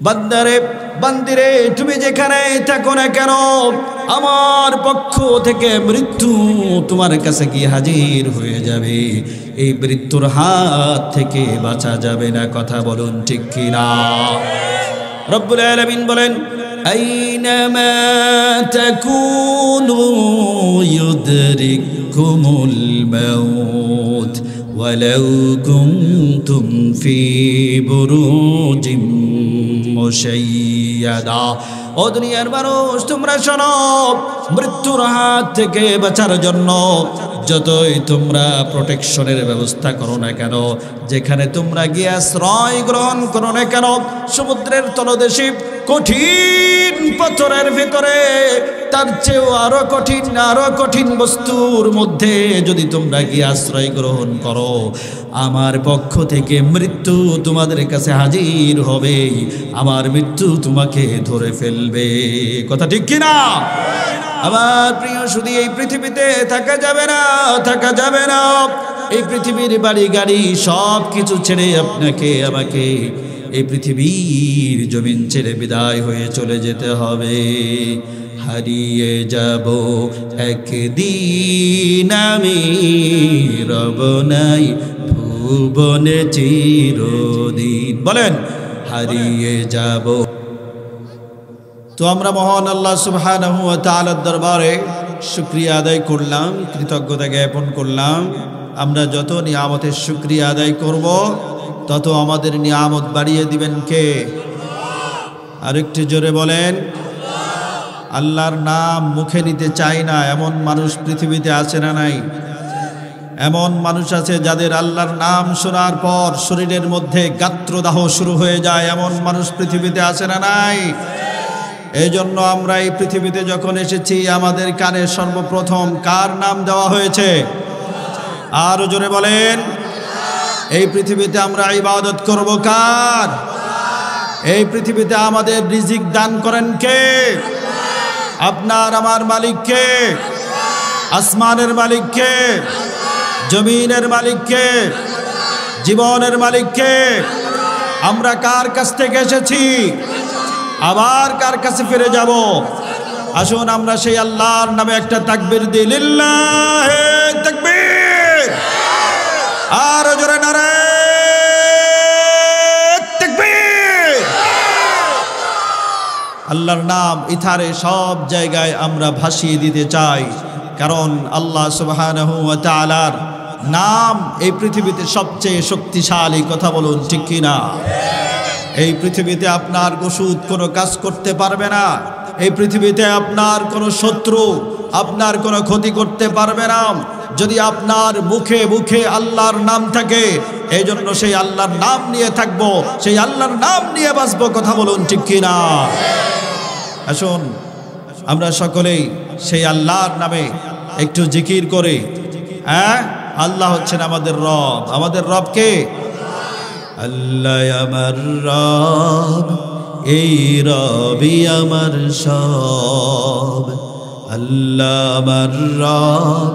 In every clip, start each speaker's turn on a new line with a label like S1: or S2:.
S1: বান্দারে বান্দিরে তুমি যেখানে থাকো না কেন আমার পক্ষ থেকে মৃত্যু তোমার কাছে গিয়ে হাজির হয়ে যাবে। এই মৃত্যুর হাত থেকে বাঁচা যাবে না। কথা বলুন ঠিক কিনা? রব্বুল আলামিন বলেন আইনামা তাকুনু ইউদরিকুমুল মাউত ওয়ালাউ কুনতুম ফি বুরুজিম মুশাইয়াদা। ও দুনিয়ার মানুষ তোমরা শোনো, মৃত্যুর হাত থেকে বাঁচার জন্য যতই তোমরা প্রোটেকশনের ব্যবস্থা করো না কেন, যেখানে তোমরা গিয়ে আশ্রয় গ্রহণ করো না কেন, সমুদ্রের তলদেশে কঠিন পাথরের ভিতরে তার চেয়েও আরো কঠিন বস্তুর মধ্যে যদি তোমরা গিয়ে আশ্রয় গ্রহণ করো, আমার পক্ষ থেকে মৃত্যু তোমাদের কাছে হাজির হবে। আমার মৃত্যু তোমাকে ধরে ফেলবে। কথা ঠিক কিনা? আমার প্রিয় শুধু এই পৃথিবীতে থাকা যাবে না। এই পৃথিবীর বাড়ি গাড়ি সব কিছু ছেড়ে আপনাকে আমাকে এই পৃথিবীর জমিন ছেড়ে বিদায় হয়ে চলে যেতে হবে। হারিয়ে যাব একদিন আমি, রব নাই ভুবনে চিরদিন। বলেন হারিয়ে যাব। তো আমরা মহান আল্লাহ সুবহানাহু ওয়া তাআলার দরবারে শুকরিয়া আদায় করলাম, কৃতজ্ঞতা জ্ঞাপন করলাম। আমরা যত নিয়ামতের শুকরিয়া আদায় করব তত আমাদের নিয়ামত বাড়িয়ে দিবেন কে? আরেকটু জোরে বলেন। আল্লাহর নাম মুখে নিতে চাই না এমন মানুষ পৃথিবীতে আছে না নাই? এমন মানুষ আছে যাদের আল্লাহর নাম শোনার পর শরীরের মধ্যে গাত্রদাহ শুরু হয়ে যায়, এমন মানুষ পৃথিবীতে আছে না নাই? এই জন্য আমরা এই পৃথিবীতে যখন এসেছি আমাদের কানে সর্বপ্রথম কার নাম দেওয়া হয়েছে? আরো জোরে বলেন। এই পৃথিবীতে আমরা ইবাদত করব কার? এই পৃথিবীতে আমাদের রিজিক দান করেন কে? আপনার আমার মালিক কে? আসমানের মালিক কে? জমিনের মালিক কে? জীবনের মালিক কে? আমরা কার কাছ থেকে এসেছি, আবার কার কাছে ফিরে যাব? আসুন আমরা সেই আল্লাহর নামে একটা তাকবীর দিই। লিল্লাহি তাকবীর। আর জোরে নারে তাকবীর। আল্লাহর নাম ইথারে সব জায়গায় আমরা ভাসিয়ে দিতে চাই, কারণ আল্লাহ সুবহানাহু ওয়া তাআলার নাম এই পৃথিবীতে সবচেয়ে শক্তিশালী। কথা বলুন ঠিক কিনা? এই পৃথিবীতে আপনার ওষুধ কোনো কাজ করতে পারবে না। এই পৃথিবীতে আপনার কোনো শত্রু আপনার কোনো ক্ষতি করতে পারবে না যদি আপনার মুখে মুখে আল্লাহর নাম থাকে। এই জন্য সেই আল্লাহর নাম নিয়ে থাকবো, সেই আল্লাহর নাম নিয়ে বাঁচবো। কথা বলুন ঠিক কিনা? আসুন আমরা সকলেই সেই আল্লাহর নামে একটু জিকির করে। আল্লাহ হচ্ছেন আমাদের রব। আমাদের রব কে? আল্লাহ আমার রব, এই রবি আমার সব। আল্লাহ আমার রব,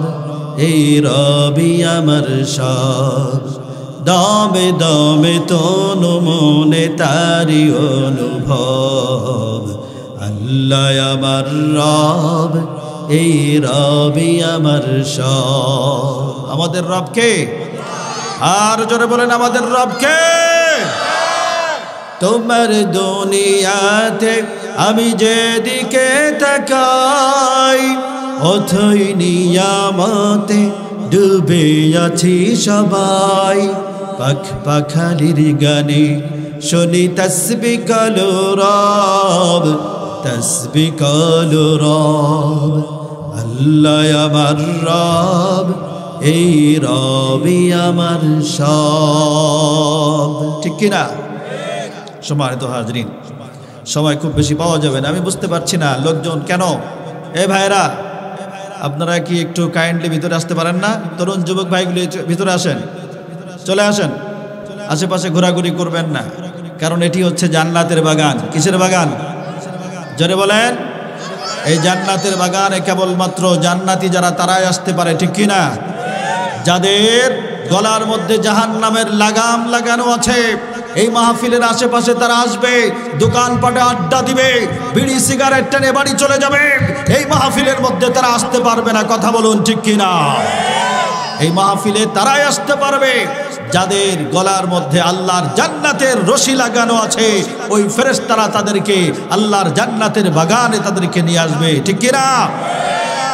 S1: এই রবি আমার সব। দমে দমে তনু মনে তারি অনুভব। আল্লাহ আমার রব, এই রবি আমার সব। আমাদের রব কে? আর জোরে বলেন আমাদের রব কে? তোমার দুনিয়াতে আমি যেদিকে তাকাই, অথই নিয়ামতে ডুবে আছি সবাই। পাখ পাখালির গানে শুনি তসবিহ কালো রব, তসবিহ কালো রব। আল্লাহ আমার রব, এই রবি আমার সব। ঠিক কিনা? সম্মানিত হাজরিন, সময় খুব বেশি পাওয়া যাবে না। আমি বুঝতে পারছি না লোকজন কেন। ভাইরা আপনারা কি একটু কাইন্ডলি ভিতরে আসতে পারেন না? তরুণ যুবক ভাইগুলি ভিতরে আসেন, চলে আসেন। আশেপাশে ঘোরাঘুরি করবেন না, কারণ এটি হচ্ছে জান্নাতের বাগান। কিসের বাগান? জোরে বলেন। এই জান্নাতের বাগানে কেবলমাত্র জান্নাতি যারা তারাই আসতে পারে। ঠিক কিনা? যাদের গলার মধ্যে জাহান্নামের লাগাম লাগানো আছে, এই মাহফিলের আশেপাশে তারা আসবে, দোকানপাটে আড্ডা দিবে, বিড়ি সিগারেট টেনে বাড়ি চলে যাবে। এই মাহফিলের মধ্যে তারা আসতে পারবে না। কথা বলুন ঠিক কিনা? এই মাহফিলে তারাই আসতে পারবে যাদের গলার মধ্যে আল্লাহর জান্নাতের রশি লাগানো আছে। ওই ফেরেশতারা তাদেরকে আল্লাহর জান্নাতের বাগানে তাদেরকে নিয়ে আসবে। ঠিক কিনা?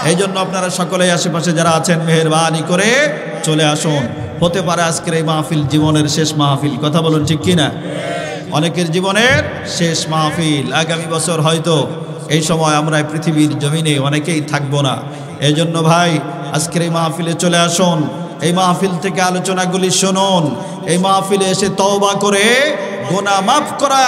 S1: এই জন্য আপনারা সকলেই আশেপাশে যারা আছেন মেহেরবানি করে চলে আসুন। হতে পারে আজকের এই মাহফিল জীবনের শেষ মাহফিল। কথা বলুন ঠিক কিনা? অনেকের জীবনের শেষ মাহফিল। আগামী বছর হয়তো এই সময় আমরা পৃথিবীর জমিনে অনেকেই থাকবো না। এই জন্য ভাই আজকের এই মাহফিলে চলে আসুন। এই মাহফিল থেকে আলোচনাগুলি শুনুন। এই মাহফিলে এসে তওবা করে গুনাহ মাফ করা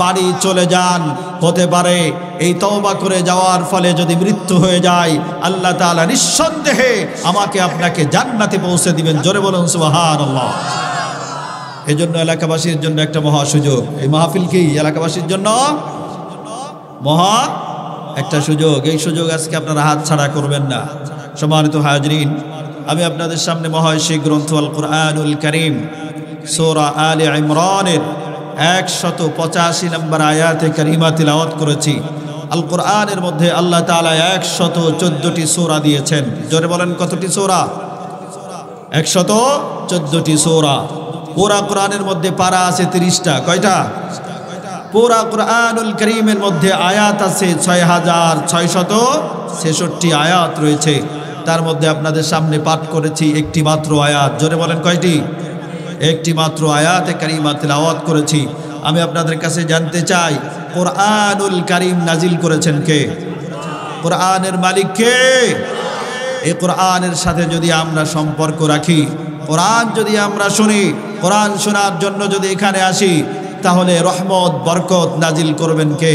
S1: বাড়ি চলে যান। হতে পারে এই তওবা করে যাওয়ার ফলে যদি মৃত্যু হয়ে যায়, আল্লাহ তাআলা নিঃসন্দেহে আমাকে আপনাকে জান্নাতে পৌঁছে দিবেন। জোরে বলুন সুবহানাল্লাহ। এই জন্য এলাকাবাসীর জন্য একটা মহা সুযোগ। এই মাহফিল কি এলাকাবাসীর জন্য মহা একটা সুযোগ। এই সুযোগ আজকে আপনারা হাত ছাড়া করবেন না। সম্মানিত হাজরিন, আমি আপনাদের সামনে মহাশী গ্রন্থ আল কুরআনুল কারীম সূরা আলে ইমরানের 185 নম্বর আয়াতে কারিমা তিলাওয়াত করেছি। আল কুরআনের মধ্যে আল্লাহ তাআলা 114টি সূরা দিয়েছেন। জোরে বলেন কতটি সূরা? 114টি সূরা। পুরা কোরআনের মধ্যে পারা আছে 30টা। কয়টা? পুরা কুরআনুল কারীমের মধ্যে আয়াত আছে 6666 আয়াত রয়েছে। তার মধ্যে আপনাদের সামনে পাঠ করেছি একটি মাত্র আয়াত। জোরে বলেন কয়টি? একটি মাত্র আয়াতে কারিমা তিলাওয়াত করেছি। আমি আপনাদের কাছে জানতে চাই, কুরআনুল কারীম নাজিল করেছেন কে? কুরআনের মালিক কে? এই কুরআনের সাথে যদি আমরা সম্পর্ক রাখি, কোরআন যদি আমরা শুনি, কোরআন শোনার জন্য যদি এখানে আসি, তাহলে রহমত বরকত নাজিল করবেন কে?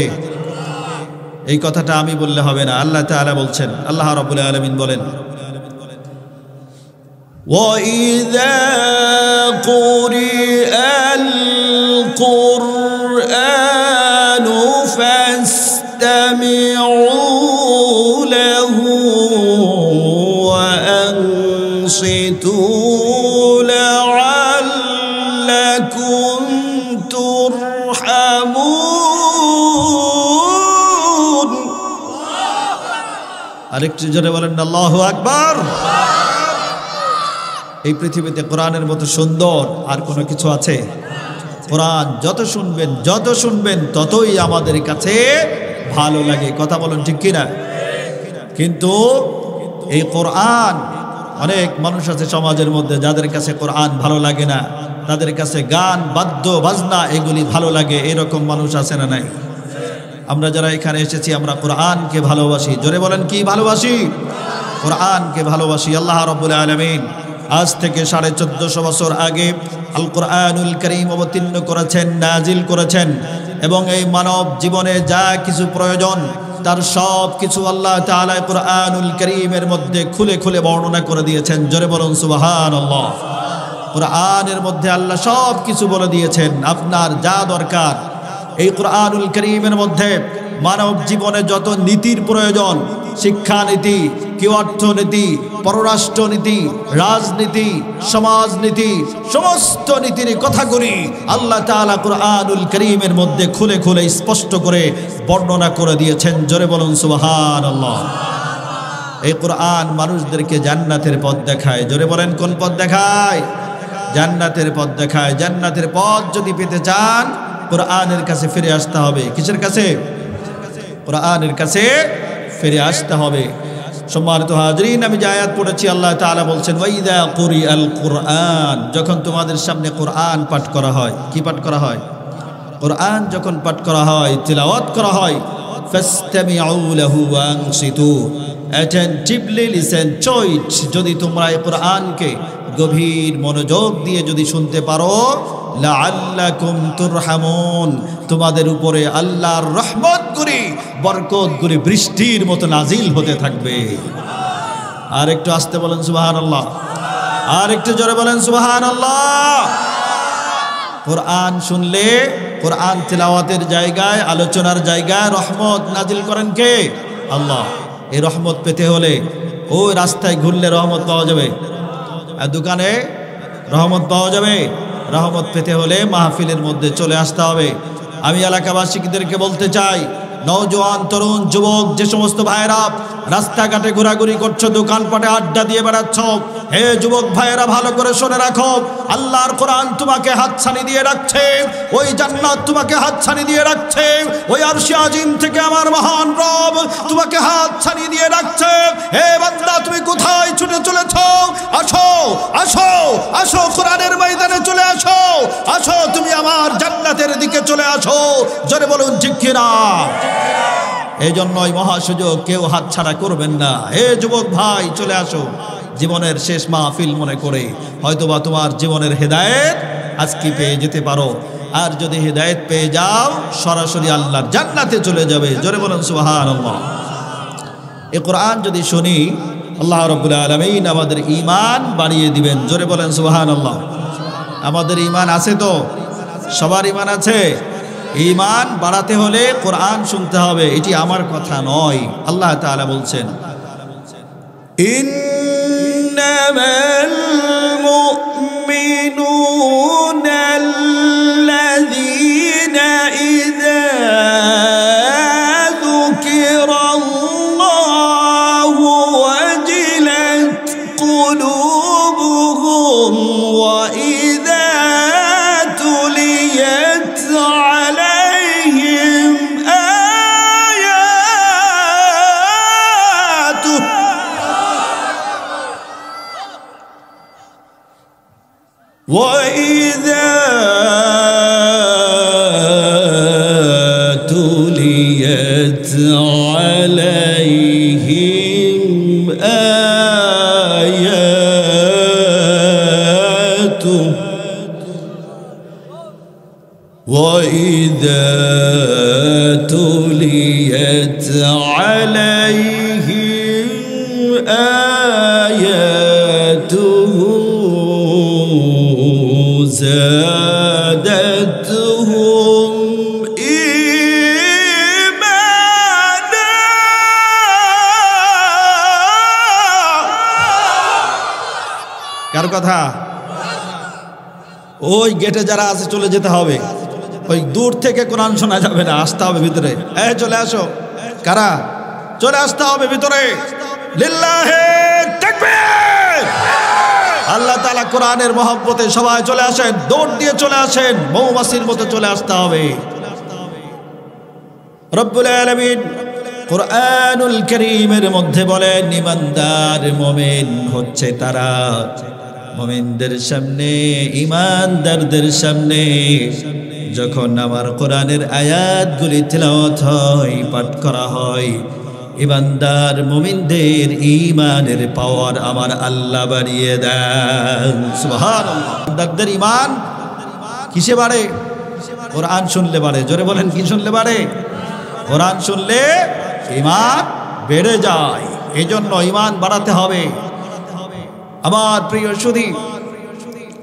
S1: এই কথাটা আমি বললে হবে না, আল্লাহ তাআলা বলছেন। আল্লাহ রাব্বুল আলামিন বলেন, وَإِذَا قُرِئَ الْقُرْآنُ فَاسْتَمِعُوا لَهُ وَأَنصِتُوا لَعَلَّكُمْ تُرْحَمُونَ। আরেকটু জোরে বলেন আল্লাহু আকবার। এই পৃথিবীতে কোরআনের মতো সুন্দর আর কোনো কিছু আছে? কোরআন যত শুনবেন ততই আমাদের কাছে ভালো লাগে। কথা বলেন ঠিক কিনা? কিন্তু এই কোরআন, অনেক মানুষ আছে সমাজের মধ্যে যাদের কাছে কোরআন ভালো লাগে না, তাদের কাছে গান বাদ্য বাজনা এগুলি ভালো লাগে। এরকম মানুষ আছে না নাই? আমরা যারা এখানে এসেছি আমরা কোরআনকে ভালোবাসি। জোরে বলেন কি ভালোবাসি? কোরআনকে ভালোবাসি। আল্লাহ রাব্বুল আলামিন আজ থেকে 1450 বছর আগে আল কুরআনুল কারীম অবতীর্ণ করেছেন, নাজিল করেছেন, এবং এই মানব জীবনে যা কিছু প্রয়োজন তার সব কিছু আল্লাহ তাআলা কুরআনুল কারীমের মধ্যে খুলে খুলে বর্ণনা করে দিয়েছেন। জোরে বলুন সুবহানাল্লাহ। কুরআনের মধ্যে আল্লাহ সব কিছু বলে দিয়েছেন, আপনার যা দরকার। এই কুরআনুল কারীমের মধ্যে মানব জীবনে যত নীতির প্রয়োজন, শিক্ষানীতি, কি অর্থনীতি, পররাষ্ট্রনীতি, রাজনীতি, সমাজনীতি, সমস্ত নীতির কথাগুলি আল্লাহ তাআলা কুরআনুল কারীমের মধ্যে খুলে খুলে স্পষ্ট করে বর্ণনা করে দিয়েছেন। জোরে বলুন সুবহানাল্লাহ। এই কুরআন মানুষদেরকে জান্নাতের পথ দেখায়। জোরে বলেন কোন পথ দেখায়? জান্নাতের পথ দেখায়। জান্নাতের পথ যদি পেতে চান কুরআনের কাছে ফিরে আসতে হবে। কিসের কাছে? কুরআনের কাছে ফিরে আসতে হবে। সম্মানিত হাজরিন, আমি যে আয়াত পড়েছি আল্লাহ তাআলা বলছেন, ওয়াইদা কুরিআল কুরআন, যখন তোমাদের সামনে কুরআন পাঠ করা হয়। কি পাঠ করা হয়? কুরআন যখন পাঠ করা হয়, তিলাওয়াত করা হয়, ফাসতামিউ লাহু ওয়া আনসিতু, অ্যাটেনটিভলি লিসেন টু ইট। যদি তোমরা এই কুরআনকে গভীর মনোযোগ দিয়ে যদি শুনতে পারো, লাআল্লাকুম তুরহামুন, তোমাদের উপরে আল্লাহর রহমতগুলি, বরকতগুলি বৃষ্টির মতো নাজিল হতে থাকবে। আর একটু আস্তে বলেন সুবহানাল্লাহ। আর একটু জোরে বলেন সুবহানাল্লাহ। কোরআন শুনলে, কোরআন তিলাওয়াতের জায়গায়, আলোচনার জায়গায় রহমত নাজিল করেন কে? আল্লাহ। এই রহমত পেতে হলে ওই রাস্তায় ঘুরলে রহমত পাওয়া যাবে, আর দোকানে রহমত পাওয়া যাবে, রহমত পেতে হলে মাহফিলের মধ্যে চলে আসতে হবে। আমি এলাকাবাসীদেরকে বলতে চাই, নওজোয়ান তরুণ যুবক যে সমস্ত ভাইয়েরা রাস্তাঘাটে ঘোরাঘুরি করছো, দোকানপাটে আড্ডা দিয়ে বেড়াচ্ছ, হে যুবক ভাইয়েরা ভালো করে শুনে রাখো, আল্লাহর কোরআন তোমাকে হাতছানি দিয়ে রাখছে, ওই জান্নাত তোমাকে হাতছানি দিয়ে রাখছে, ওই আরশে আজিম থেকে আমার মহান রব তোমাকে হাতছানি দিয়ে রাখছে। হে বান্দা, তুমি কোথায় ছুটে চলেছো? আসো আসো আসো, কোরআনের ময়দানে চলে আসো, আসো তুমি আমার জান্নাতের দিকে চলে আসো। জোরে বলুন ঠিক কিনা? এই জন্যই মহাসুযোগ কেউ হাতছাড়া করবেন না। হে যুবক ভাই, চলে আসো, জীবনের শেষ মাহফিল মনে করে হয়তোবা তোমার জীবনের হেদায়েত আজকে পেয়ে যেতে পারো। আর যদি হেদায়েত পেয়ে যাও, সরাসরি আল্লাহর জান্নাতে চলে যাবে। জোরে বলুন সুবহানাল্লাহ। এই কোরআন যদি শুনি, আল্লাহ রাব্বুল আলামিন আমাদের ঈমান বাড়িয়ে দিবেন। জোরে বলেন সুবহানাল্লাহ। আমাদের ঈমান আছে তো? সবার ঈমান আছে? ঈমান বাড়াতে হলে কোরআন শুনতে হবে। এটি আমার কথা নয়, আল্লাহ তাআলা বলছেন, ইন্নামাল মুমিনুনা আল্লাযীনা ইযা যুকিরাল্লাহু ওয়াজিলাত কুলুবুহুম ওয়া ইযা তুলিয়াত আলাইহিম আয়াতুহু وَإِذَا تُلِيَتْ عَلَيْهِمْ آيَاتُهُ وَإِذَا تُلِيَتْ عَلَيْهِمْ آيَاتُهُ زادتهم إيمانا কার কথা? ওই গেটে যারা আছে চলে যেতে হবে, ওই দূর থেকে কোরআন শোনা যাবে না, আসতে হবে ভিতরে। এই চলে আসো, কারা? চলে আসতে হবে ভিতরে। লিল্লাহি তাকবীর। আল্লাহ তাআলা কোরআনের মহব্বতে সবাই চলে আসেন, দৌড় দিয়ে চলে আসেন, মৌমাছির মতো চলে আসতে হবে। রব্বুল আলামিন কোরআনুল কারীমের মধ্যে বলেন, ঈমানদার মুমিন হচ্ছে তারা, মুমিনদের সামনে, ঈমানদারদের সামনে যখন আমার কোরআনের আয়াতগুলি তিলাওয়াত হয়, পাঠ করা হয়, ঈমানদার মুমিনদের ঈমানের পাওয়ার আমার আল্লাহ বাড়িয়ে দেন। সুবহানাল্লাহ। ঈমানদারদের ঈমান কিসে বাড়ে? কোরআন শুনলে বাড়ে। জোরে বলেন, কি শুনলে বাড়ে? কোরআন শুনলে ঈমান বেড়ে যায়। এই জন্য ঈমান বাড়াতে হবে। আমার প্রিয় সুধী,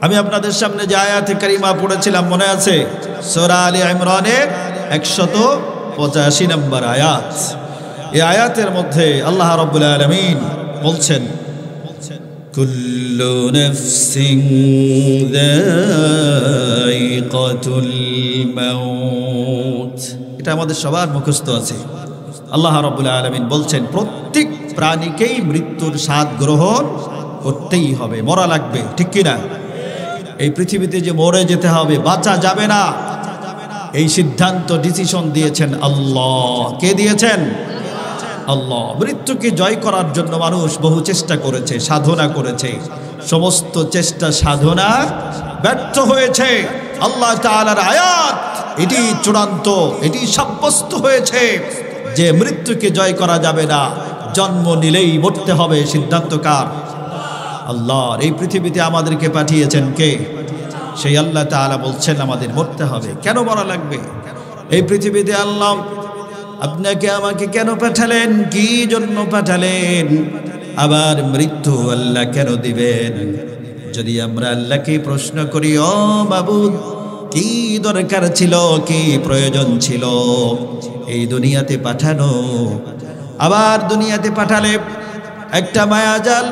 S1: আমি আপনাদের সামনে যে আয়াতে কারিমা পড়েছিলাম মনে আছে? সূরা আলে ইমরানের 185 নম্বর আয়াত। এই আয়াতের মধ্যে আল্লাহ রাব্বুল আলামিন বলছেন, কুল্লু নাফসিন যায়িকাতুল মাউত। এটা আমাদের সবার মুখস্থ আছে। আল্লাহ রাব্বুল আলামিন বলছেন, প্রত্যেক প্রাণীকেই মৃত্যুর স্বাদ গ্রহণ করতেই হবে, মরা লাগবে, ঠিক কিনা? এই পৃথিবীতে যে মরে যেতে হবে, বাঁচা যাবে না, এই সিদ্ধান্ত, ডিসিশন দিয়েছেন আল্লাহ। কে দিয়েছেন? আল্লাহ। মৃত্যুকে জয় করার জন্য মানুষ বহু চেষ্টা করেছে, সাধনা করেছে, সমস্ত চেষ্টা সাধনা ব্যর্থ হয়েছে। আল্লাহ তাআলার আয়াত এটি চূড়ান্ত, এটি সাব্যস্ত হয়েছে যে মৃত্যুকে জয় করা যাবে না, জন্ম নিলেই মরতে হবে। সিদ্ধান্ত কার? আল্লাহর। এই পৃথিবীতে আমাদেরকে পাঠিয়েছেন কে? সেই আল্লাহ তাআলা বলছেন আমাদের মরতে হবে। কেন মরা লাগবে? এই পৃথিবীতে আল্লাহ আপনাকে আমাকে কেন পাঠালেন? কি জন্য পাঠালেন? আবার মৃত্যু আল্লাহ কেন দিবেন? যদি আমরা আল্লাহকে প্রশ্ন করি, ও মাবুদ, কি দরকার ছিল, কি প্রয়োজন ছিল এই দুনিয়াতে পাঠানো? আবার দুনিয়াতে পাঠালে একটা মায়াজাল,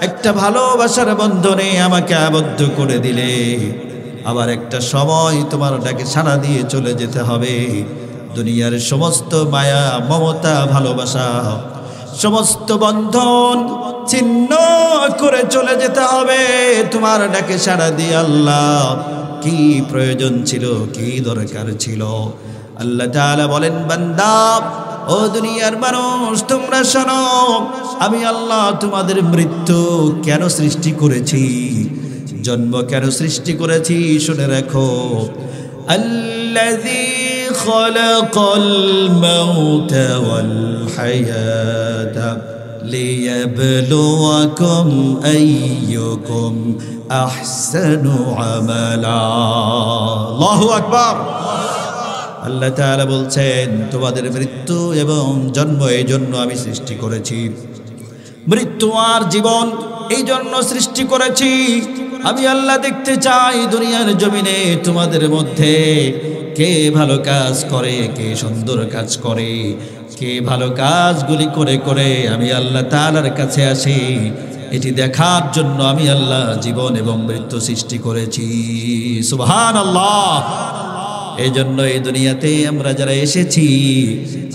S1: একটা ভালোবাসার বন্ধনে আমাকে আবদ্ধ করে দিলে, আবার একটা সময় তোমার ডাকে সাড়া দিয়ে চলে যেতে হবে। দুনিয়ার সমস্ত মায়া মমতা ভালোবাসা সমস্ত বন্ধন ছিন্ন করে চলে যেতে হবে তোমার ডাকে সাড়া দিয়ে। আল্লাহ কি প্রয়োজন ছিল, কি দরকার ছিল? আল্লাহ তাআলা বলেন, বান্দা ও দুনিয়ার মানুষ তোমরা শোনো, আমি আল্লাহ তোমাদের মৃত্যু কেন সৃষ্টি করেছি, জন্ম কেন সৃষ্টি করেছি শুনে রাখো। আল্লাযী খালাকাল মাউতা ওয়াল হায়াতা লিয়াবলুয়াকুম আইয়ুকুম আহসানু আমালা। আল্লাহু আকবার। আল্লাহ তাআলা বলছেন, তোমাদের মৃত্যু এবং জন্ম এই জন্য আমি সৃষ্টি করেছি, মৃত্যু আর জীবন এই জন্য সৃষ্টি করেছি। আমি আল্লাহ দেখতে চাই দুনিয়ার জমিনে তোমাদের মধ্যে কে ভালো কাজ করে, কে সুন্দর কাজ করে, কে ভালো কাজগুলি করে করে আমি আল্লাহ তাআলার কাছে আসি। এটি দেখার জন্য আমি আল্লাহ জীবন এবং মৃত্যু সৃষ্টি করেছি। সুবহানাল্লাহ। এই জন্য এই দুনিয়াতে আমরা যারা এসেছি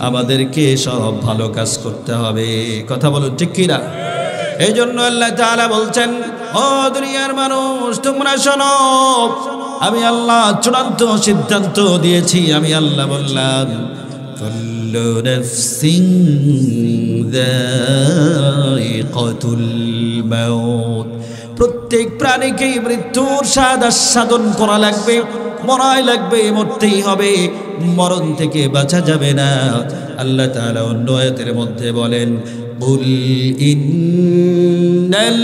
S1: আমাদেরকে সব ভালো কাজ করতে হবে। কথা বলুন ঠিক কিনা? এই জন্য আল্লাহ তাআলা বলছেন, ও দুনিয়ার মানুষ তোমরা শোনো, আমি আল্লাহ চূড়ান্ত সিদ্ধান্ত দিয়েছি। আমি আল্লাহ বললাম, কুল্লু নাফসিন যায়িকাতুল মাউত, প্রত্যেক প্রাণীকেই মৃত্যুর স্বাদ আস্বাদন করা লাগবে, মরাই লাগবে, মরতেই হবে, মরণ থেকে বাঁচা যাবে না। আল্লাহ তাআলা অন্য আয়াতের মধ্যে বলেন, কুল ইন্নাল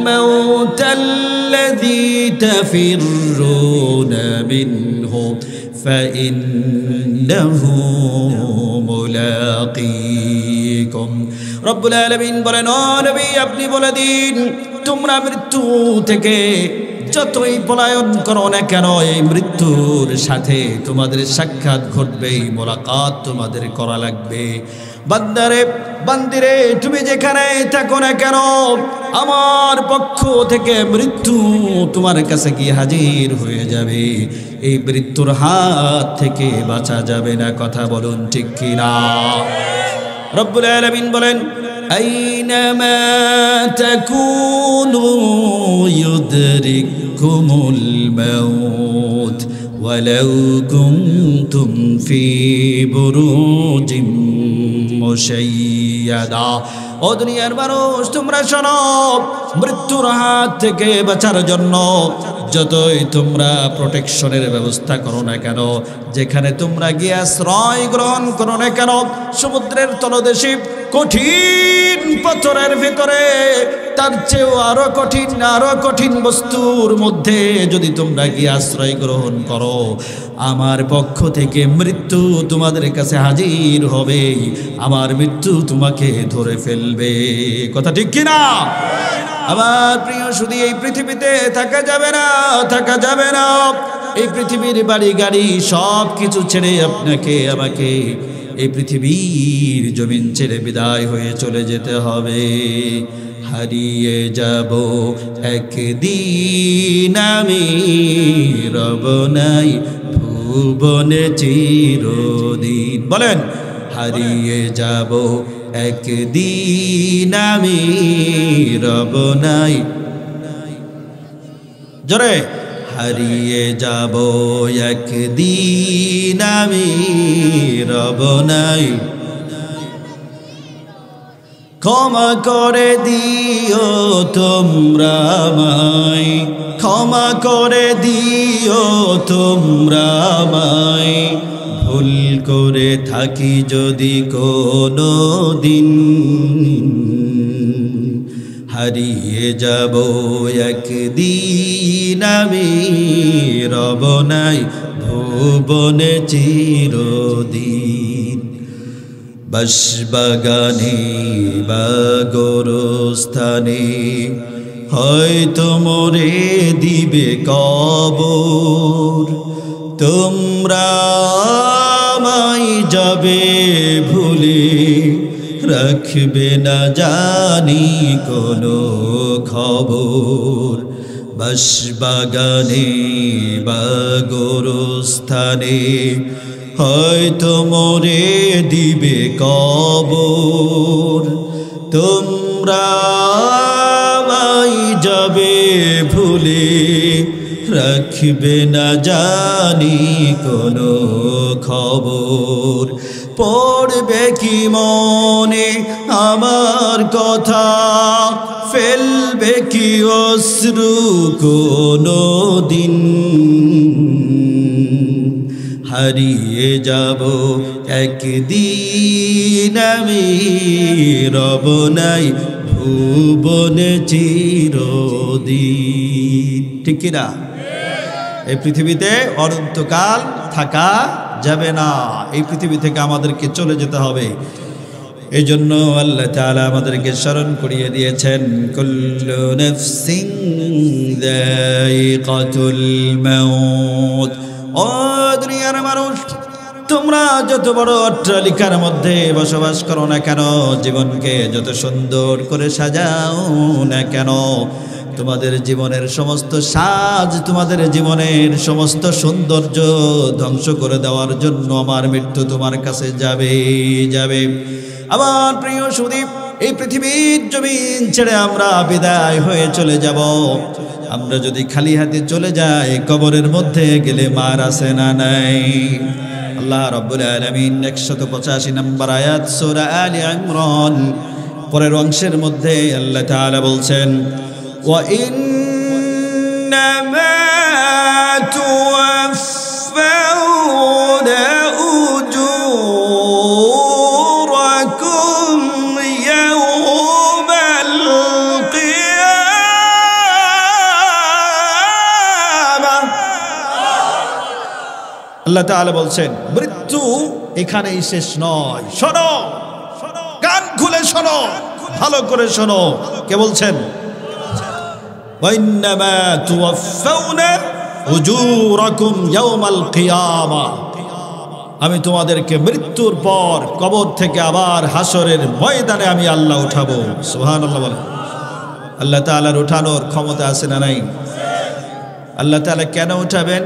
S1: মাউতাল্লাযী তাফিররুনা মিনহু ফাইন্নাহু মুলাকীকুম। রব্বুল আলামিন বলেন, ও নবী আপনি বলে দিন, তোমরা মৃত্যু থেকে যতই পলায়ন করো না কেন, এই মৃত্যুর সাথে তোমাদের সাক্ষাৎ ঘটবেই, মোলাকাত তোমাদের করা লাগবে। বান্দারে বান্দিরে তুমি যেখানে থাকো না কেন, আমার পক্ষ থেকে মৃত্যু তোমার কাছে গিয়ে হাজির হয়ে যাবে। এই মৃত্যুর হাত থেকে বাঁচা যাবে না। কথা বলুন ঠিক কিনা? রব্বুল আলামিন বলেন, আইনামা তাকুনু ইউদরিকুমুল মাউত ওয়ালাউ কুনতুম ফি বুরুজিম মুশাইয়াদা। ও দুনিয়ার মানুষ তোমরা শোনো, মৃত্যুর হাত থেকে বাঁচার জন্য যতই তোমরা প্রোটেকশনের ব্যবস্থা করো না কেন, যেখানে তোমরা গিয়ে আশ্রয় গ্রহণ করো না কেন, সমুদ্রের তলদেশে কঠিন পাথরের ভিতরে, তার চেয়েও আরো কঠিন বস্তুর মধ্যে যদি তোমরা গিয়ে আশ্রয় গ্রহণ করো, আমার পক্ষ থেকে মৃত্যু তোমাদের কাছে হাজির হবে, আমার মৃত্যু তোমাকে ধরে ফেলবে। কথা ঠিক কিনা? আমার প্রিয় শুধু এই পৃথিবীতে থাকা যাবে না, থাকা যাবে না। এই পৃথিবীর বাড়ি গাড়ি সব কিছু ছেড়ে আপনাকে আমাকে এই পৃথিবীর জমিন ছেড়ে বিদায় হয়ে চলে যেতে হবে। হারিয়ে যাব একদিন আমি, রব নাই ভুবনে চিরদিন। বলেন, হারিয়ে যাব একদিন আমি, রব নাই। জোরে, হারিয়ে যাব একদিন আমি, রব নাই। ক্ষমা করে দিও তোমরা আমায়, ক্ষমা করে দিও তোমরা আমায়, ভুল করে থাকি যদি কোনো দিন। হারিয়ে যাব একদিন আমি, রব নাই ভুবনে চিরদিন। বাঁশবাগানে বা গোরস্থানে হয়তো মোরে দিবে কবর, তোমরা আমায় যাবে ভুলে, রাখবে না জানি কোনো খবর। বাঁশবাগানে বা গোরস্থানে হয়তো মোরে দিবে কবর, তোমরা আমায় যাবে ভুলে, রাখবে না জানি কোনো খবর। পড়বে কি মনে আমার কথা, ফেলবে কি অশ্রু কোনো দিন, হারিয়ে যাব একদিন আমি, রব নাই ভুবনে চিরদিন। ঠিক কিনা? এই পৃথিবীতে অনন্তকাল থাকা যাবে না, এই পৃথিবী থেকে আমাদেরকে চলে যেতে হবে। এই জন্য আল্লাহ তাআলা আমাদেরকে স্মরণ করিয়ে দিয়েছেন, কুল্লু নাফসিন যায়িকাতুল মাউত। ও দুনিয়ার মানুষ, তোমরা যত বড় অট্টালিকার মধ্যে বসবাস করো না কেন, জীবনকে যত সুন্দর করে সাজাও না কেন, তোমাদের জীবনের সমস্ত সাজ, তোমাদের জীবনের সমস্ত সৌন্দর্য ধ্বংস করে দেওয়ার জন্য আমার মৃত্যু তোমার কাছে যাবে যাবে। আমার প্রিয় সুদীপ, এই পৃথিবীর জমিন ছেড়ে আমরা বিদায় হয়ে চলে যাব। আমরা যদি খালি হাতে চলে যাই, কবরের মধ্যে গেলে মার আছে না নাই? আল্লাহ রাব্বুল আলামিন 185 নম্বর আয়াত সূরা আলে ইমরান পরের অংশের মধ্যে আল্লাহ তাআলা বলছেন, ওয়া ইন্নামা তুওয়াফাউনা উজুরাকুম ইয়াওমাল কিয়ামাহ। আল্লাহ তাআলা বলছেন, মৃত্যু এখানেই শেষ নয়। শোনো, কান খুলে শোনো, ভালো করে শোনো। কে বলছেন? ওয়াইন্নামা তুওয়াফাউনা উজুরাকুম ইয়াওমাল কিয়ামাহ। আমি তোমাদেরকে মৃত্যুর পর কবর থেকে আবার হাসরের ময়দানে আমি আল্লাহ উঠাবো। সুবহানাল্লাহ বলেন। আল্লাহ তাআলার উঠানোর ক্ষমতা আছে না নাই? আল্লাহ তাআলা কেন উঠাবেন?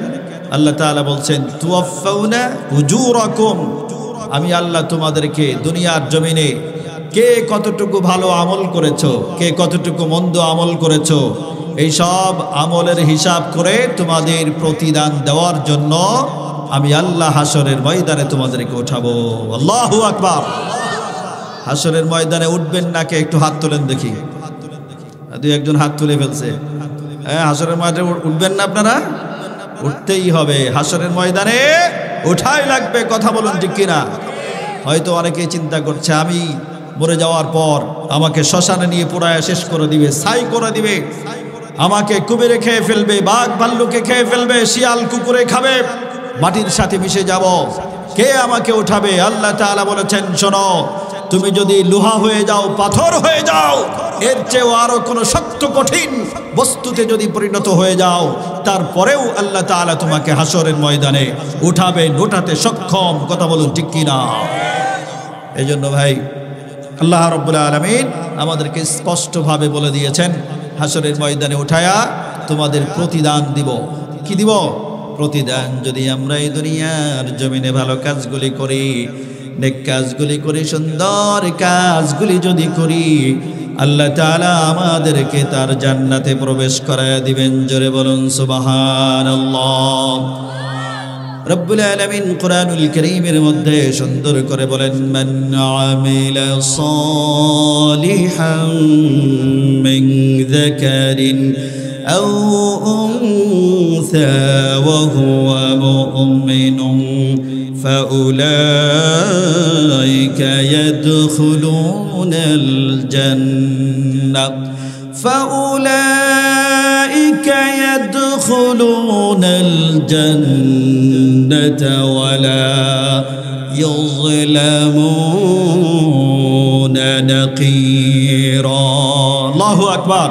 S1: আল্লাহ তাআলা বলছেন, তুওয়াফাউনা উজুরাকুম, আমি আল্লাহ তোমাদেরকে দুনিয়ার জমিনে কে কতটুকু ভালো আমল করেছো, কে কতটুকু মন্দ আমল করেছো, এই সব আমলের হিসাব করে তোমাদের প্রতিদান দেওয়ার জন্য আমি আল্লাহ হাসরের ময়দানে তোমাদেরকে উঠাবো। আল্লাহু আকবার। হাসরের ময়দানে উঠবেন না কে? একটু হাত তোলেন দেখি। দুই একজন হাত তুলে ফেলছে। হ্যাঁ, হাসরের ময়দানে উঠবেন না আপনারা? উঠতেই হবে, হাসরের ময়দানে উঠাই লাগবে। কথা বলুন ঠিক কিনা? হয়তো অনেকেই চিন্তা করছে, আমি মরে যাওয়ার পর আমাকে শ্মশানে নিয়ে পোড়ায় শেষ করে দিবে, ছাই করে দিবে, আমাকে কুমিরে খেয়ে ফেলবে, বাঘ ভাল্লুকে খেয়ে ফেলবে, শিয়াল কুকুরে খাবে, মাটির সাথে মিশে যাব, কে আমাকে উঠাবে? আল্লাহ তাআলা বলেছেন, শোনো, তুমি যদি লোহা হয়ে যাও, পাথর হয়ে যাও, এর চেয়েও আরো কোনো শক্ত কঠিন বস্তুতে যদি পরিণত হয়ে যাও, তারপরেও আল্লাহ তাআলা তোমাকে হাসরের ময়দানে উঠাবে, উঠাতে সক্ষম। কথা বলুন ঠিক কিনা? এই জন্য ভাই, আল্লাহ রাব্বুল আলামিন আমাদেরকে স্পষ্টভাবে বলে দিয়েছেন, হাসরের ময়দানে উঠায়া তোমাদের প্রতিদান দিব। কি দিব? প্রতিদান। যদি আমরা এই দুনিয়ার জমিনে ভালো কাজগুলি করি, নেক কাজগুলি করি, সুন্দর কাজগুলি যদি করি, আল্লাহ তাআলা আমাদেরকে তার জান্নাতে প্রবেশ করায়া দিবেন। জোরে বলুন সুবহানাল্লাহ। রব্বুল আলামিন কুরআনুল কারীমের মধ্যে সুন্দর করে বলেন, মান আমিলা সালিহান মিন যাকারিন আও উনসা ওয়া হুয়া মুমিনুন ফাউলাইকা ইয়াদখুলুনাল জান্নাহ فأولئك يدخلون الجنة ولا يظلمون نقيرا الله أكبر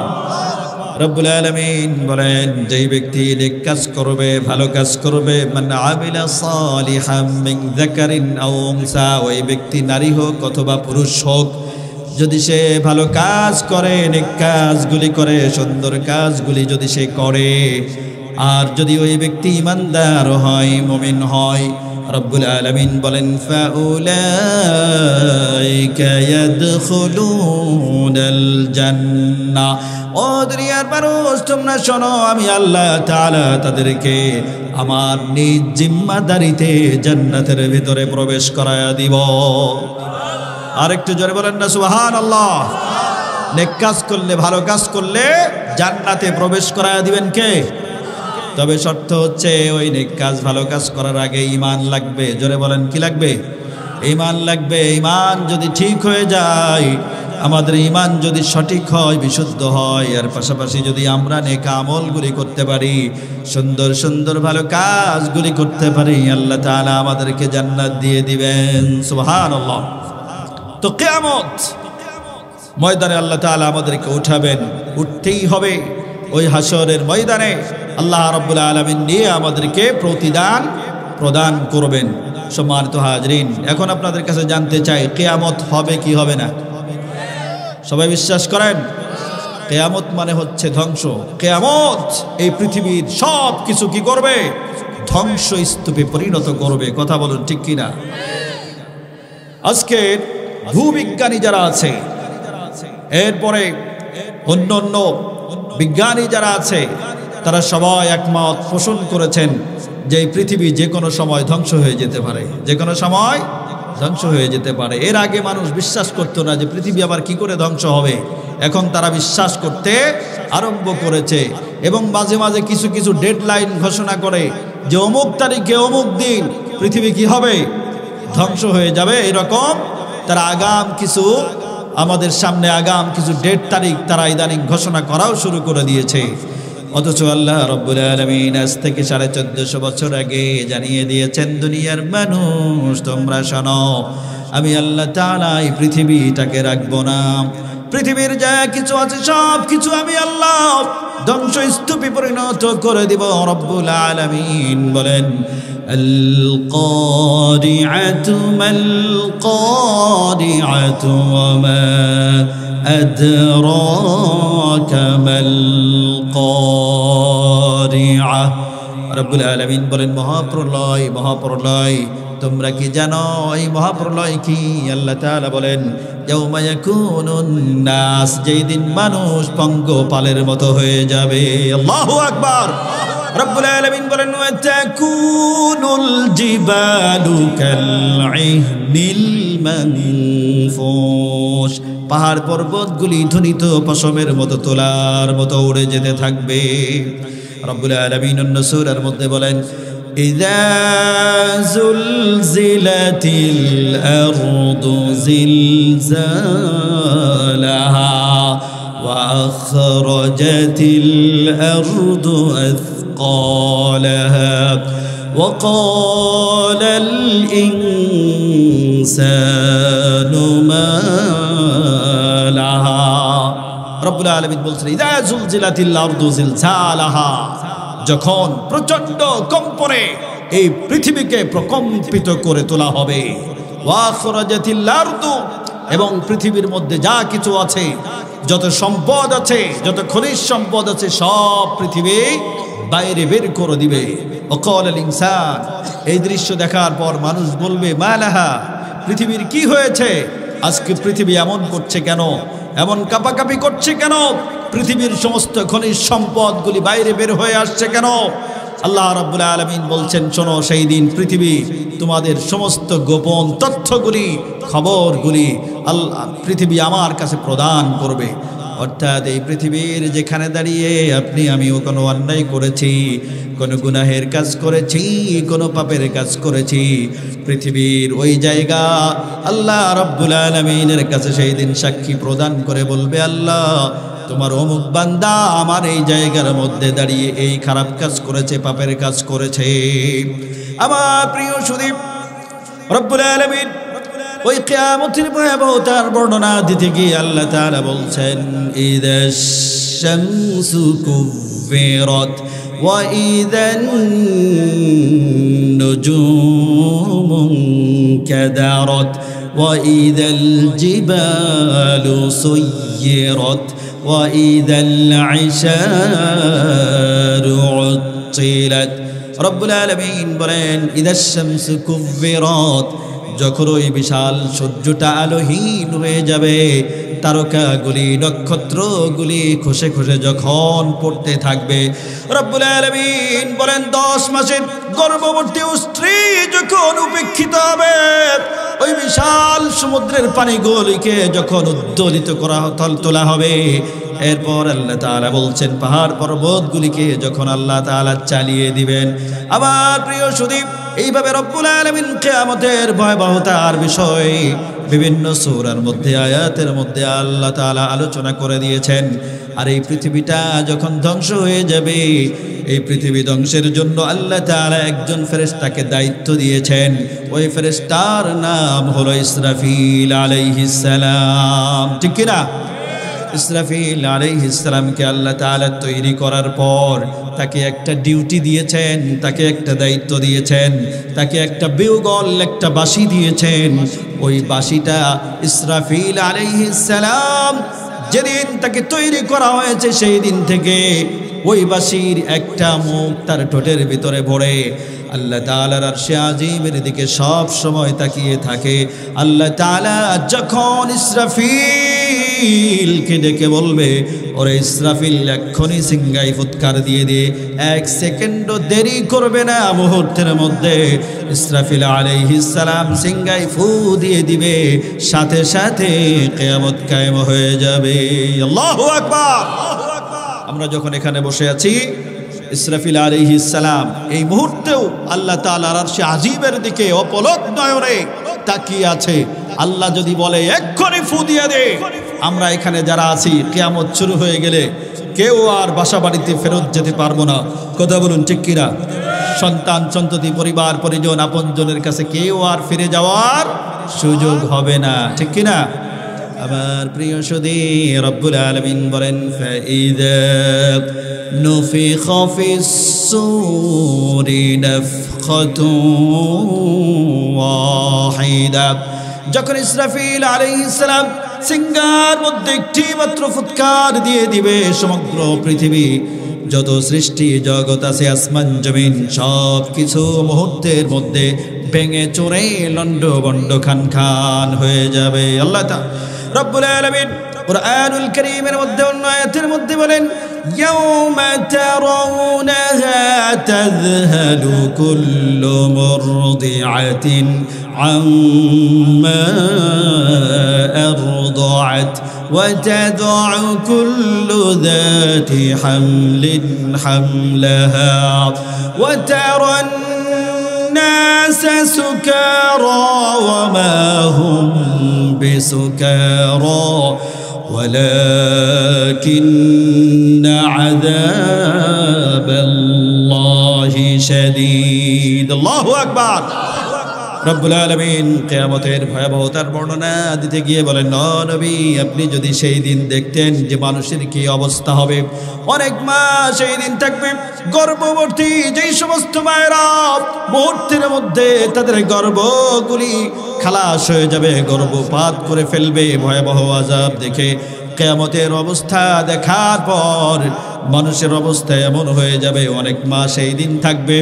S1: রব্বুল আলামিন বলেন, যেই ব্যক্তি নেক কাজ করবে, ভালো কাজ করবে, মান আমিলা সালিহাম মিন যাকারিন আও উনসা, ওই ব্যক্তি নারী হোক অথবা পুরুষ হোক, যদি সে ভালো কাজ করে, নেক কাজগুলি করে, সুন্দর কাজগুলি যদি সে করে, আর যদি ওই ব্যক্তি ঈমানদার হয়, মুমিন হয়, রব্বুল আলামিন বলেন ফাউলাইকা ইয়াদখুলুনাল জান্নাহ। ও দুনিয়ার মানুষ, তোমরা শোনো, আমি আল্লাহ তাআলা তাদেরকে আমার নিজ জিম্মাদারিতে জান্নাতের ভিতরে প্রবেশ করায়া দিব। আর একটু জোরে বলেন না সুবহানাল্লাহ। নেক কাজ করলে, ভালো কাজ করলে জান্নাতে প্রবেশ করায়া দিবেন কে? তবে শর্ত হচ্ছে ওই নেক কাজ, ভালো কাজ করার আগে ঈমান লাগবে। জোরে বলেন কি লাগবে? ঈমান লাগবে। ঈমান যদি ঠিক হয়ে যায়, আমাদের ঈমান যদি সঠিক হয়, বিশুদ্ধ হয়, আর পাশাপাশি যদি আমরা নেক আমলগুলি করতে পারি, সুন্দর সুন্দর ভালো কাজগুলি করতে পারি, আল্লাহ তাআলা আমাদেরকে জান্নাত দিয়ে দিবেন। সুবহানাল্লাহ। তো কিয়ামত ময়দানে আল্লাহ তাআলা আমাদেরকে উঠাবেন, উঠতেই হবে। ওই হাসরের ময়দানে আল্লাহ রাব্বুল আলামিন নিয়ে আমাদেরকে প্রতিদান প্রদান করবেন। সম্মানিত হাজরিন, এখন আপনাদের কাছে জানতে চাই, কিয়ামত হবে কি হবে না? সবাই বিশ্বাস করেন? কিয়ামত মানে হচ্ছে ধ্বংস। কিয়ামত এই পৃথিবীর সব কিছু কি করবে? ধ্বংস স্তূপে পরিণত করবে। কথা বলুন ঠিক কিনা? আজকে ভূবিজ্ঞানী যারা আছে, এরপরে অন্য অন্য বিজ্ঞানী যারা আছে, তারা সবাই একমত পোষণ করেছেন যে এই পৃথিবী যে কোনো সময় ধ্বংস হয়ে যেতে পারে, যে কোনো সময় ধ্বংস হয়ে যেতে পারে। এর আগে মানুষ বিশ্বাস করতো না যে পৃথিবী আবার কি করে ধ্বংস হবে। এখন তারা বিশ্বাস করতে আরম্ভ করেছে, এবং মাঝে মাঝে কিছু কিছু ডেডলাইন ঘোষণা করে যে অমুক তারিখে অমুক দিন পৃথিবী কি হবে? ধ্বংস হয়ে যাবে। এরকম তারা আগাম কিছু, আমাদের সামনে আগাম কিছু ডেট তারিখ তারা ইদানিং ঘোষণা করাও শুরু করে দিয়েছে। অথচ আল্লাহ রাব্বুল আলামিন আজ থেকে 1450 বছর আগে জানিয়ে দিয়েছেন, দুনিয়ার মানুষ তোমরা শোনো, আমি আল্লাহ তাআলা এই পৃথিবীটাকে রাখবো না। পৃথিবীর যা কিছু আছে সব কিছু আমি আল্লাহ ধ্বংস স্তূপে পরিণত করে দিব। রব্বুল আলামিন বলেন, আল কারিআতু মাল কারিআতু ওয়া মা আদরাকা মাল কারিআহ। রব্বুল আলামিন বলেন, মহাপ্রলয়, মহাপ্রলয় তোমরা কি জানো এই মহাপ্রলয় কি? আল্লাহ তাআলা বলেন, ইয়াউমা ইয়াকুনুন নাস, যেই দিন মানুষ পঙ্গপালের মতো হয়ে যাবে। আল্লাহু আকবার। রব্বুল আলামিন বলেন, ওয়া তাকুনুল জিবালু কালইহনিল মানফুশ, পাহাড় পর্বতগুলি ধ্বনিত পশমের মতো, তোলার মতো উড়ে যেতে থাকবে। রব্বুল আলামিন অন্য সূরার মধ্যে বলেন, ইযা যুলজিলাতিল আরদু জিলজালাহা ওয়া আখরাজাতিল আরদু আথকালাহা ওয়া ক্বালাল ইনসানু মা লাহা। রব্বুল আলামিন বলছেন, ইযা যুলজিলাতিল আরদু জিলজালাহা, যখন প্রচন্ড কম্পনে এই পৃথিবীকে প্রকম্পিত করে তোলা হবে। ওয়া আখরাজাতিল আরদু, এবং পৃথিবীর মধ্যে যা কিছু আছে, যত সম্পদ আছে, যত খনিজ সম্পদ আছে, সব পৃথিবী বাইরে বের করে দিবে। ওয়া ক্বালাল ইনসান, এই দৃশ্য দেখার পর মানুষ বলবে, মা লাহা, পৃথিবীর কি হয়েছে? আজকে পৃথিবী এমন করছে কেন? এমন কাঁপাকাঁপি করছে কেন? পৃথিবীর সমস্ত খনিজ সম্পদগুলি বাইরে বের হয়ে আসছে কেন? আল্লাহ রাব্বুল আলামিন বলছেন, শোনো, সেই দিন পৃথিবী তোমাদের সমস্ত গোপন তথ্যগুলি, খবরগুলি পৃথিবী আমার কাছে প্রদান করবে। অর্থাৎ এই পৃথিবীর যেখানে দাঁড়িয়ে আপনি আমিও কোনো অন্যায় করেছি, কোনো গুনাহের কাজ করেছি, কোনো পাপের কাজ করেছি, পৃথিবীর ওই জায়গা আল্লাহ রাব্বুল আলামিনের কাছে সেই দিন সাক্ষী প্রদান করে বলবে, আল্লাহ তোমার অমুক বান্দা আমার এই জায়গার মধ্যে দাঁড়িয়ে এই খারাপ কাজ করেছে, পাপের কাজ করেছে। আমার প্রিয় সুদীপ, রব্বুল আলামিন ওই কিয়ামতের ভয়াবহতার বর্ণনা দিতে গিয়ে আল্লাহ তাআলা বলছেন, ইদাশ শামসু কুফিরাত وإذا النجوم انكدرت وإذا الجبال سيرت وإذا العشار عطلت রব্বুল আলামিন বলেন ইদা শামসু কুব্বিরাত যখন ওই বিশাল সূর্যটা আলোহীন হয়ে যাবে তারকাগুলি নক্ষত্রগুলি খসে খসে যখন পড়তে থাকবে রব্বুল আলামিন বলেন 10 মাসের গর্ভবতী স্ত্রী যখন উপেক্ষিত হবে ওই বিশাল সমুদ্রের পানিগুলিকে যখন উদ্দোলিত করা তোলা হবে এরপর আল্লাহ তাআলা বলছেন পাহাড় পর্বতগুলিকে যখন আল্লাহ তাআলা চালিয়ে দিবেন আমার প্রিয় সুধী এইভাবে রব্বুল আলামিন কিয়ামতের ভয়াবহতার বিষয় বিভিন্ন সূরার মধ্যে আয়াতের মধ্যে আল্লাহ তাআলা আলোচনা করে দিয়েছেন আর এই পৃথিবীটা যখন ধ্বংস হয়ে যাবে এই পৃথিবী ধ্বংসের জন্য আল্লাহ তাআলা একজন ফেরেশতাকে দায়িত্ব দিয়েছেন ওই ফেরেশতার নাম হলো ইসরাফিল আলাইহিস সালাম ঠিক কি না ইসরাফিল আলাইহিস সালামকে আল্লাহ তাআলা তৈরি করার পর তাকে একটা ডিউটি দিয়েছেন তাকে একটা দায়িত্ব দিয়েছেন তাকে একটা বিউগল একটা বাঁশি দিয়েছেন ওই বাঁশিটা ইসরাফিল আলাইহিস সালাম যেদিন তাকে তৈরি করা হয়েছে সেই দিন থেকে ওই বাঁশির একটা মুখ তার ঠোঁটের ভিতরে ভরে আল্লাহ তাআলার আরশে আজিমের দিকে সব সময় তাকিয়ে থাকে আল্লাহ তাআলা যখন ইসরাফিলকে ডেকে বলবে ওরে ইসরাফিল এক্ষুনি সিংগাই ফুৎকার দিয়ে দিয়ে 1 সেকেন্ডও দেরি করবে না মুহূর্তের মধ্যে ইসরাফিল আলাইহিস সালাম সিংগাই ফু দিয়ে দিবে সাথে সাথে কিয়ামত কায়েম হয়ে যাবে আল্লাহু আকবার আমরা যখন এখানে বসে আছি ইসরাফিল আলাইহিস সালাম এই মুহূর্তেও আল্লাহ তাআলার আরশে আজিমের দিকে অপলক নয়নে তাকিয়ে আছে আল্লাহ যদি বলে এক্ষুনি ফু দিয়ে দে আমরা এখানে যারা আছি কিয়ামত শুরু হয়ে গেলে কেউ আর বাসা বাড়িতে ফেরত যেতে পারবো না কথা বলুন ঠিক কিনা সন্তান সন্ততি পরিবার পরিজন আপনজনের কাছে কেউ আর ফিরে যাওয়ার সুযোগ হবে না ঠিক কিনা আমার প্রিয় সুধী রব্বুল আলামিন বলেন ফাইদা নুফিখা ফিস সূরি নাফখাতুন ওয়াহিদা যখন ইসরাফিল আলাইহিস সালাম সিংহার মধ্যে একটি মাত্র ফুৎকার দিয়ে দিবে সমগ্র পৃথিবী যত সৃষ্টি জগৎ আছে আসমান জমিন সব কিছু মুহূর্তের মধ্যে ভেঙে চুরে লন্ডভন্ড খান খান হয়ে যাবে আল্লাহ তাআলা রব্বুল আলামিন কুরআনুল কারীমের মধ্যে অন্য আয়াতের মধ্যে বলেন ইয়াউমা তারাউনাহা তাযহালু কুল্লু মুরদিআতিন আম্মা আরদাআত ওয়া তাদউ কুল্লু যাতি হামলিন হামলাহা ওয়া তারান الناس سكارى وما هم بسكارى ولكن عذاب الله شديد الله أكبر রব্বুল আলামিন কিয়ামতের ভয়াবহতার বর্ণনা দিতে গিয়ে বলেন নবী আপনি যদি সেই দিন দেখতেন যে মানুষের কি অবস্থা হবে অনেক মা সেই দিন থাকবে গর্ভবতী যেই সমস্ত মায়েরা মুহূর্তের মধ্যে তাদের গর্ভগুলি খালাস হয়ে যাবে গর্ভপাত করে ফেলবে ভয়াবহ আযাব দেখে কিয়ামতের অবস্থা দেখার পর মানুষের অবস্থা এমন হয়ে যাবে অনেক মা সেই দিন থাকবে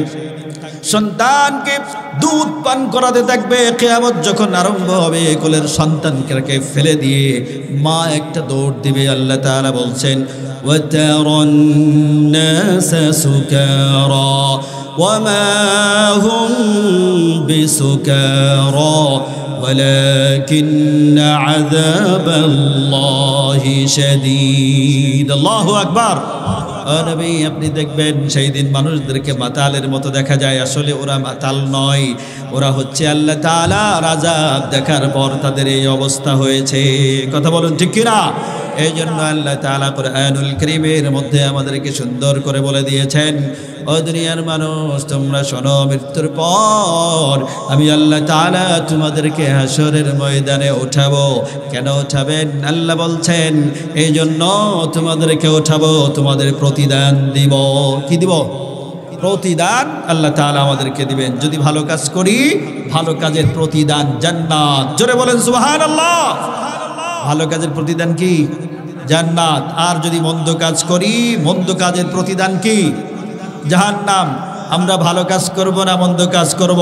S1: সন্তানকে দুধ পান করাতে থাকবে কিয়ামত যখন আরম্ভ হবে কোলের সন্তানকে ফেলে দিয়ে মা একটা দৌড় দিবে আল্লাহ তাআলা বলছেন ওয়াতারান নাস সুকারা ওয়ামা হুম বিসুকারা ওয়ালাকিন্না আযাবাল্লাহি শাদীদ আল্লাহু আকবার নবী আপনি দেখবেন সেই দিন মানুষদেরকে মাতালের মতো দেখা যায় আসলে ওরা মাতাল নয় ওরা হচ্ছে আল্লাহ তাআলার আযাব দেখার পর তাদের এই অবস্থা হয়েছে কথা বলুন ঠিক কি না এই জন্য আল্লাহ তাআলা কুরআনুল কারীমের মধ্যে আমাদেরকে সুন্দর করে বলে দিয়েছেন ও দুনিয়ার মানুষ তোমরা শোনো, মৃত্যুর পর আমি আল্লাহ তাআলা তোমাদেরকে হাসরের ময়দানে উঠাবো। কেন উঠাবেন? আল্লাহ বলছেন এই জন্য তোমাদেরকে উঠাবো, তোমাদের প্রতিদান দিব। কি দিব? প্রতিদান আল্লাহ তাআলা আমাদেরকে দিবেন। যদি ভালো কাজ করি, ভালো কাজের প্রতিদান জান্নাত। জোরে বলেন সুবহানাল্লাহ। ভালো কাজের প্রতিদান কি? জান্নাত। আর যদি মন্দ কাজ করি, মন্দ কাজের প্রতিদান কি? জাহান্নাম। আমরা ভালো কাজ করব না মন্দ কাজ করব?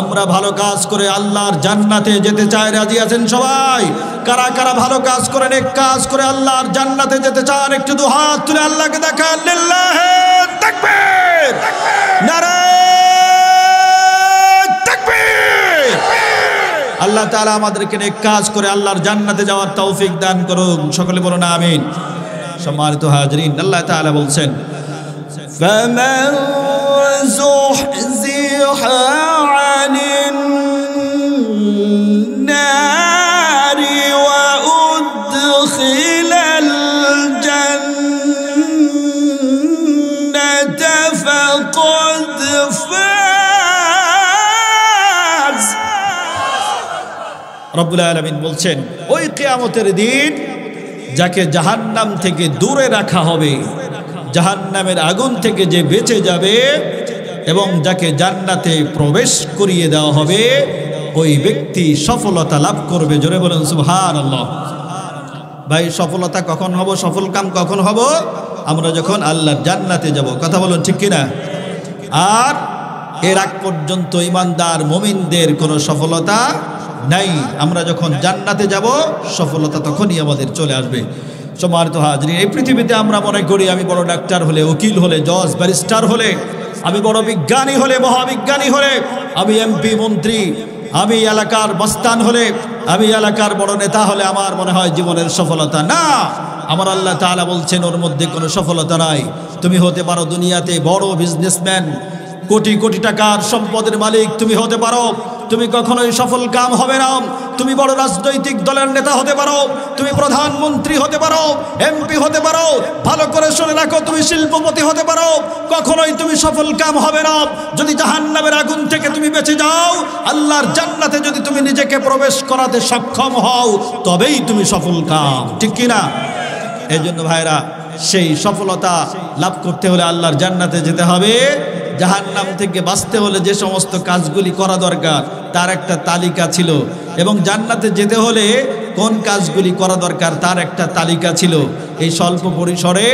S1: আমরা ভালো কাজ করে আল্লাহর জান্নাতে যেতে চাই। রাজি আছেন সবাই? কারা কারা ভালো কাজ করে, নেক কাজ করে আল্লাহর জান্নাতে যেতে চান? একটু দু হাত তুলে আল্লাহকে দেখান। লিল্লাহি তাকবীর, নারে তাকবীর। আল্লাহ তাআলা আমাদেরকে নেক কাজ করে আল্লাহর জান্নাতে যাওয়ার তৌফিক দান করুন। সকলে বলুন আমিন। সম্মানিত হাজরিন, আল্লাহ তাআলা বলছেন ফামান যুহযিহা আনিন নারি ওয়া উদখিলাল জান্নাতা ফাকাদ ফাজ। রব্বুল আলামিন বলছেন ওই কিয়ামতের দিন যাকে জাহান্নাম থেকে দূরে রাখা হবে, জাহান্নামের আগুন থেকে যে বেঁচে যাবে এবং যাকে জান্নাতে প্রবেশ করিয়ে দেওয়া হবে, ওই ব্যক্তি সফলতা লাভ করবে। জোরে বলেন সুবহানাল্লাহ। ভাই সফলতা কখন হব, সফল কাম কখন হব? আমরা যখন আল্লাহর জান্নাতে যাব। কথা বলুন ঠিক কিনা? আর এর আগ পর্যন্ত ইমানদার মুমিনদের কোনো সফলতা নাই। আমরা যখন জান্নাতে যাব সফলতা তখনই আমাদের চলে আসবে। সম্মানিত হাজরিন, এই পৃথিবীতে আমরা মনে করি আমি বড় ডাক্তার হলে, উকিল হলে, জজ, ব্যারিস্টার হলে, আমি বড় বিজ্ঞানী হলে, মহাবিজ্ঞানী হলে, আমি এমপি, মন্ত্রী, আমি এলাকার মস্তান হলে, আমি এলাকার বড় নেতা হলে আমার মনে হয় জীবনের সফলতা। না, আমার আল্লাহ তাআলা বলছেন ওর মধ্যে কোনো সফলতা নাই। তুমি হতে পারো দুনিয়াতে বড় বিজনেসম্যান, কোটি কোটি টাকার সম্পদের মালিক তুমি হতে পারো, তুমি কখনোই সফল কাম হবে না। তুমি বড় রাজনৈতিক দলের নেতা হতে পারো, তুমি প্রধানমন্ত্রী হতে পারো, এমপি হতে পারো, ভালো করে শুনে রাখো তুমি শিল্পপতি হতে পারো, কখনোই তুমি সফল কাম হবে না যদি জাহান্নামের আগুন থেকে তুমি বেঁচে যাও। আল্লাহর জান্নাতে যদি তুমি নিজেকে প্রবেশ করাতে সক্ষম হও তবেই তুমি সফল কাম। ঠিক কিনা? এই জন্য ভাইরা, সেই সফলতা লাভ করতে হলে আল্লাহর জান্নাতে যেতে হবে। জাহান্নাম থেকে বাঁচতে হলে যে সমস্ত কাজগুলি করা দরকার তার একটা তালিকা ছিল, এবং জান্নাতে যেতে হলে কোন কাজগুলি করা দরকার তার একটা তালিকা ছিল। এই স্বল্প পরিসরে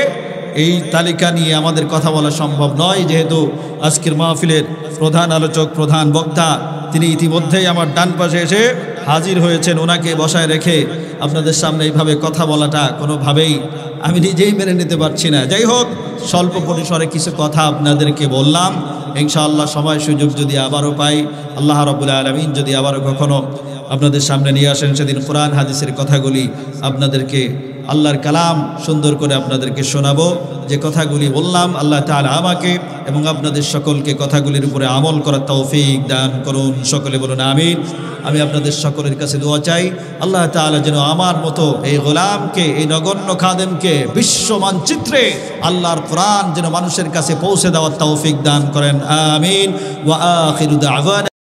S1: এই তালিকা নিয়ে আমাদের কথা বলা সম্ভব নয়, যেহেতু আজকের মাহফিলের প্রধান আলোচক, প্রধান বক্তা তিনি ইতিমধ্যেই আমার ডান পাশে এসে হাজির হয়েছেন। ওনাকে বসায় রেখে আপনাদের সামনে এইভাবে কথা বলাটা কোনোভাবেই আমি নিজেই মেনে নিতে পারছি না। যাই হোক, স্বল্প পরিসরে কিছু কথা আপনাদেরকে বললাম। ইনশাআল্লাহ সময় সুযোগ যদি আবারও পাই, আল্লাহ রাব্বুল আলামিন যদি আবারও কখনো আপনাদের সামনে নিয়ে আসেন, সেদিন কোরআন হাদিসের কথাগুলি আপনাদেরকে, আল্লাহর কালাম সুন্দর করে আপনাদেরকে শোনাবো। যে কথাগুলি বললাম আল্লাহ তাআলা আমাকে এবং আপনাদের সকলকে কথাগুলির উপরে আমল করার তৌফিক দান করুন। সকলে বলুন আমিন। আমি আপনাদের সকলের কাছে দোয়া চাই আল্লাহ তাআলা যেন আমার মতো এই গোলামকে, এই নগণ্য খাদেমকে বিশ্ব মানচিত্রে আল্লাহর কোরআন যেন মানুষের কাছে পৌঁছে দেওয়ার তৌফিক দান করেন। আমিন। ওয়া আখিরু দাওয়ানা।